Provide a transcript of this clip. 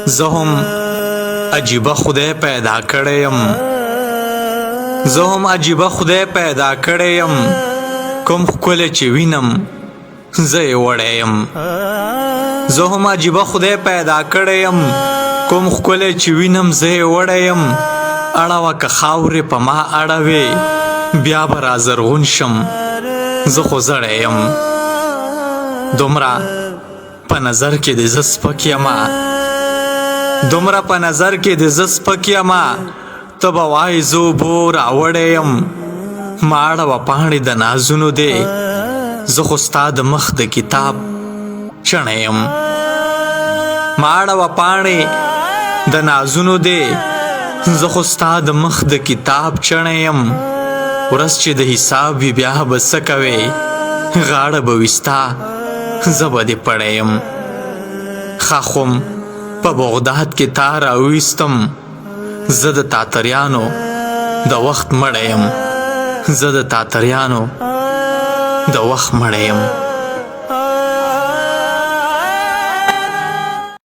زه هم عجیبه خدای پیدا کړی یم زه هم عجیبه خدای پیدا کړی یم کوم ښکلی چې وینم زه یې وړی یم زه هم عجیبه خدای پیدا کړی یم کوم ښکلی چې وینم زه یې وړی یم اړوه که خاورې په ما اړوې بیا به را زرغون شم زه خو زړی یم دومره په نظر کې د زه سپک یمه دومره په نظر کې د زه سپک یمه ته به وایې زه اوبو راوړی یم ما اړوه پاڼې د نازونو دی زه خو ستا د مخ د کتاب چڼی یم ما اړوه پاڼې د نازونو دی زه خو ستا د مخ د کتاب چڼی یم ورځ چې د حساب وي بیا به څه کوې غاړه به وي ستا زه به دې پړی یم خاخوم په بغداد کې تا راویستم زه د تاتریانو د وخت مړی یم زه د تاتریانو د وخت مړی یم